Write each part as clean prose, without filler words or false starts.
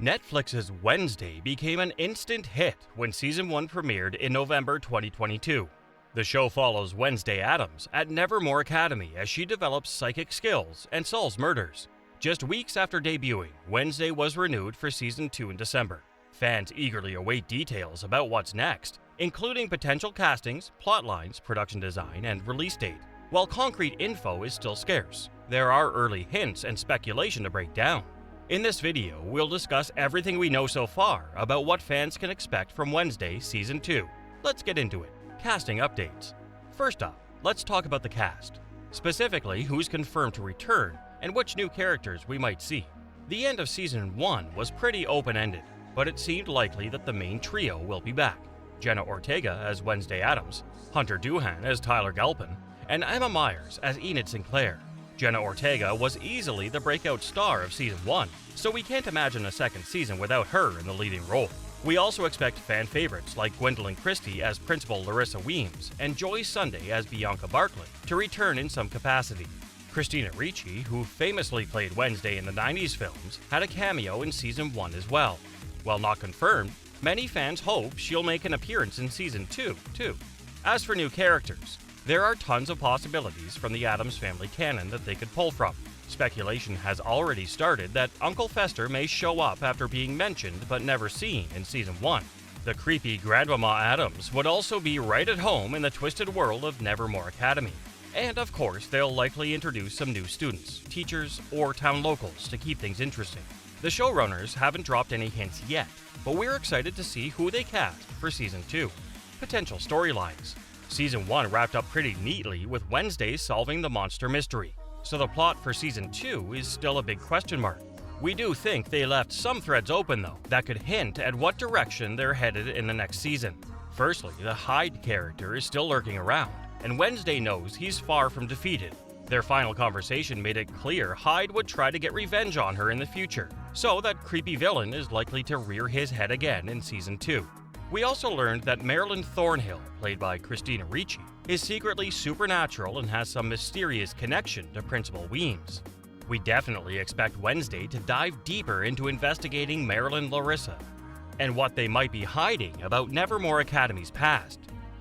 Netflix's Wednesday became an instant hit when Season 1 premiered in November 2022. The show follows Wednesday Addams at Nevermore Academy as she develops psychic skills and solves murders. Just weeks after debuting, Wednesday was renewed for Season 2 in December. Fans eagerly await details about what's next, including potential castings, plotlines, production design, and release date. While concrete info is still scarce, there are early hints and speculation to break down. In this video, we'll discuss everything we know so far about what fans can expect from Wednesday Season 2. Let's get into it. Casting updates. First up, let's talk about the cast. Specifically, who's confirmed to return and which new characters we might see. The end of Season 1 was pretty open-ended, but it seemed likely that the main trio will be back. Jenna Ortega as Wednesday Addams, Hunter Doohan as Tyler Galpin, and Emma Myers as Enid Sinclair. Jenna Ortega was easily the breakout star of Season 1, so we can't imagine a second season without her in the leading role. We also expect fan favorites like Gwendolyn Christie as Principal Larissa Weems and Joy Sunday as Bianca Bartlett to return in some capacity. Christina Ricci, who famously played Wednesday in the 90s films, had a cameo in Season 1 as well. While not confirmed, many fans hope she'll make an appearance in Season 2, too. As for new characters, there are tons of possibilities from the Addams Family canon that they could pull from. Speculation has already started that Uncle Fester may show up after being mentioned but never seen in Season 1. The creepy Grandmama Addams would also be right at home in the twisted world of Nevermore Academy. And of course, they'll likely introduce some new students, teachers, or town locals to keep things interesting. The showrunners haven't dropped any hints yet, but we're excited to see who they cast for Season 2. Potential storylines. Season 1 wrapped up pretty neatly with Wednesday solving the monster mystery, so the plot for Season 2 is still a big question mark. We do think they left some threads open though, that could hint at what direction they're headed in the next season. Firstly, the Hyde character is still lurking around, and Wednesday knows he's far from defeated. Their final conversation made it clear Hyde would try to get revenge on her in the future, so that creepy villain is likely to rear his head again in Season 2. We also learned that Marilyn Thornhill, played by Christina Ricci, is secretly supernatural and has some mysterious connection to Principal Weems. We definitely expect Wednesday to dive deeper into investigating Marilyn Larissa and what they might be hiding about Nevermore Academy's past.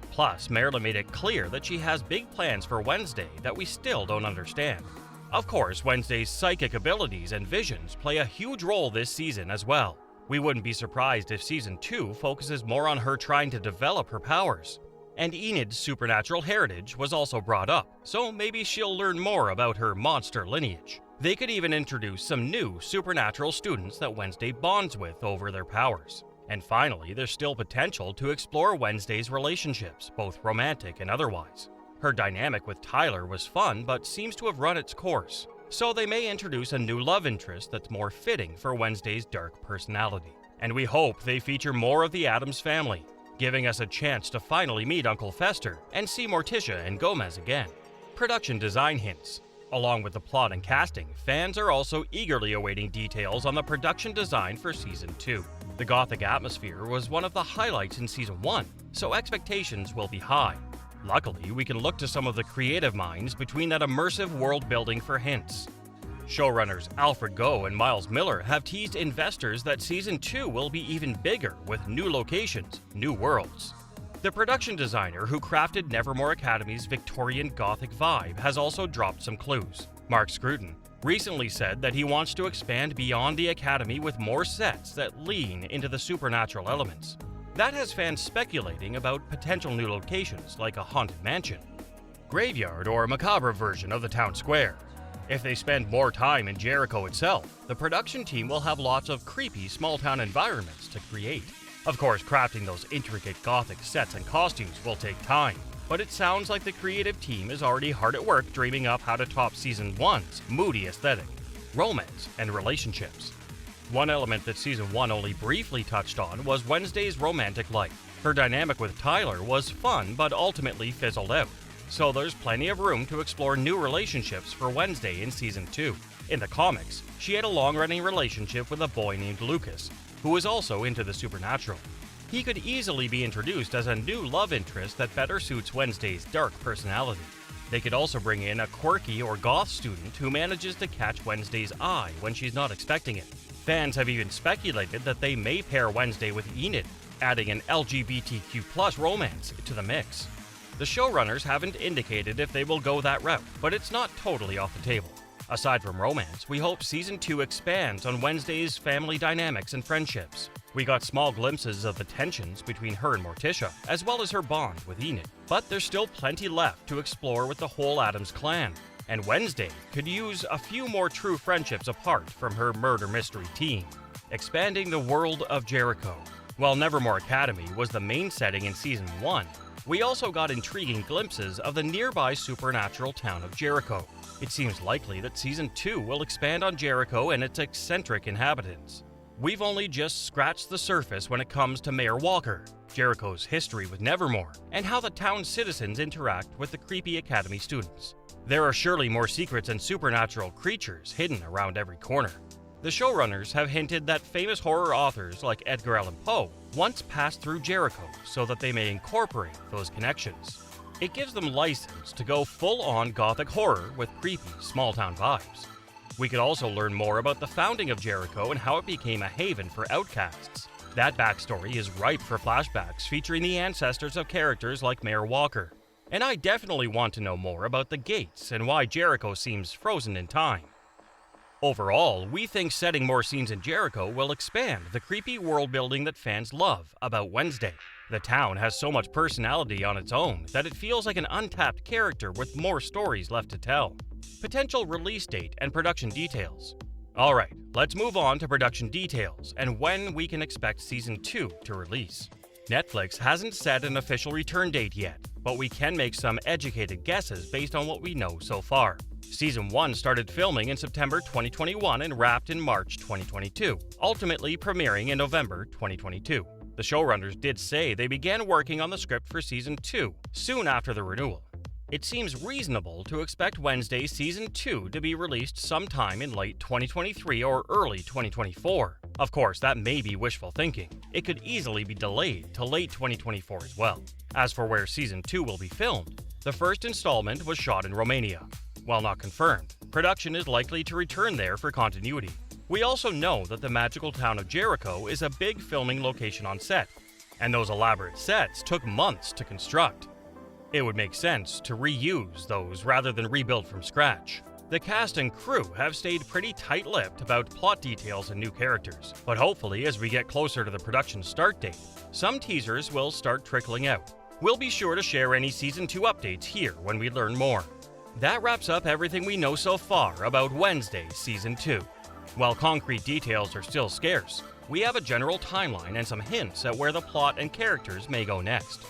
Plus, Marilyn made it clear that she has big plans for Wednesday that we still don't understand. Of course, Wednesday's psychic abilities and visions play a huge role this season as well. We wouldn't be surprised if Season 2 focuses more on her trying to develop her powers. And Enid's supernatural heritage was also brought up, so maybe she'll learn more about her monster lineage. They could even introduce some new supernatural students that Wednesday bonds with over their powers. And finally, there's still potential to explore Wednesday's relationships, both romantic and otherwise. Her dynamic with Tyler was fun, but seems to have run its course. So they may introduce a new love interest that's more fitting for Wednesday's dark personality. And we hope they feature more of the Addams family, giving us a chance to finally meet Uncle Fester and see Morticia and Gomez again. Production design hints. Along with the plot and casting, fans are also eagerly awaiting details on the production design for Season 2. The gothic atmosphere was one of the highlights in Season 1, so expectations will be high. Luckily, we can look to some of the creative minds between that immersive world building for hints. Showrunners Alfred Goh and Miles Miller have teased investors that Season 2 will be even bigger with new locations, new worlds. The production designer who crafted Nevermore Academy's Victorian Gothic vibe has also dropped some clues. Mark Scruton recently said that he wants to expand beyond the Academy with more sets that lean into the supernatural elements. That has fans speculating about potential new locations like a haunted mansion, graveyard, or a macabre version of the town square. If they spend more time in Jericho itself, the production team will have lots of creepy small-town environments to create. Of course, crafting those intricate gothic sets and costumes will take time, but it sounds like the creative team is already hard at work dreaming up how to top Season 1's moody aesthetic, romance, and relationships. One element that Season 1 only briefly touched on was Wednesday's romantic life. Her dynamic with Tyler was fun but ultimately fizzled out, so there's plenty of room to explore new relationships for Wednesday in Season 2. In the comics, she had a long-running relationship with a boy named Lucas, who was also into the supernatural. He could easily be introduced as a new love interest that better suits Wednesday's dark personality. They could also bring in a quirky or goth student who manages to catch Wednesday's eye when she's not expecting it. Fans have even speculated that they may pair Wednesday with Enid, adding an LGBTQ+ romance to the mix. The showrunners haven't indicated if they will go that route, but it's not totally off the table. Aside from romance, we hope Season 2 expands on Wednesday's family dynamics and friendships. We got small glimpses of the tensions between her and Morticia, as well as her bond with Enid. But there's still plenty left to explore with the whole Addams clan, and Wednesday could use a few more true friendships apart from her murder mystery team. Expanding the world of Jericho. While Nevermore Academy was the main setting in Season 1, we also got intriguing glimpses of the nearby supernatural town of Jericho. It seems likely that Season 2 will expand on Jericho and its eccentric inhabitants. We've only just scratched the surface when it comes to Mayor Walker, Jericho's history with Nevermore, and how the town's citizens interact with the creepy Academy students. There are surely more secrets and supernatural creatures hidden around every corner. The showrunners have hinted that famous horror authors like Edgar Allan Poe once passed through Jericho so that they may incorporate those connections. It gives them license to go full-on gothic horror with creepy small-town vibes. We could also learn more about the founding of Jericho and how it became a haven for outcasts. That backstory is ripe for flashbacks featuring the ancestors of characters like Mayor Walker. And I definitely want to know more about the gates and why Jericho seems frozen in time. Overall, we think setting more scenes in Jericho will expand the creepy world building that fans love about Wednesday. The town has so much personality on its own that it feels like an untapped character with more stories left to tell. Potential release date and production details. Alright, let's move on to production details and when we can expect Season 2 to release. Netflix hasn't set an official return date yet, but we can make some educated guesses based on what we know so far. Season 1 started filming in September 2021 and wrapped in March 2022, ultimately premiering in November 2022. The showrunners did say they began working on the script for Season 2 soon after the renewal. It seems reasonable to expect Wednesday Season 2 to be released sometime in late 2023 or early 2024. Of course, that may be wishful thinking. It could easily be delayed to late 2024 as well. As for where Season 2 will be filmed, the first installment was shot in Romania. While not confirmed, production is likely to return there for continuity. We also know that the magical town of Jericho is a big filming location on set, and those elaborate sets took months to construct. It would make sense to reuse those rather than rebuild from scratch. The cast and crew have stayed pretty tight-lipped about plot details and new characters, but hopefully as we get closer to the production start date, some teasers will start trickling out. We'll be sure to share any Season 2 updates here when we learn more. That wraps up everything we know so far about Wednesday Season 2. While concrete details are still scarce, we have a general timeline and some hints at where the plot and characters may go next.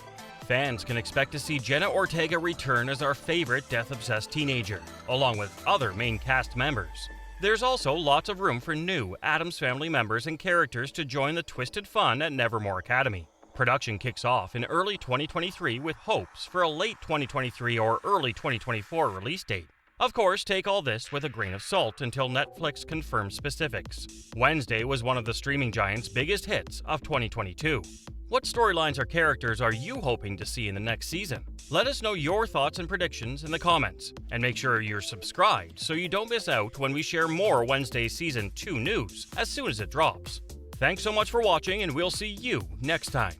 Fans can expect to see Jenna Ortega return as our favorite death-obsessed teenager, along with other main cast members. There's also lots of room for new Addams Family members and characters to join the twisted fun at Nevermore Academy. Production kicks off in early 2023 with hopes for a late 2023 or early 2024 release date. Of course, take all this with a grain of salt until Netflix confirms specifics. Wednesday was one of the streaming giant's biggest hits of 2022. What storylines or characters are you hoping to see in the next season? Let us know your thoughts and predictions in the comments, and make sure you're subscribed so you don't miss out when we share more Wednesday Season 2 news as soon as it drops. Thanks so much for watching, and we'll see you next time.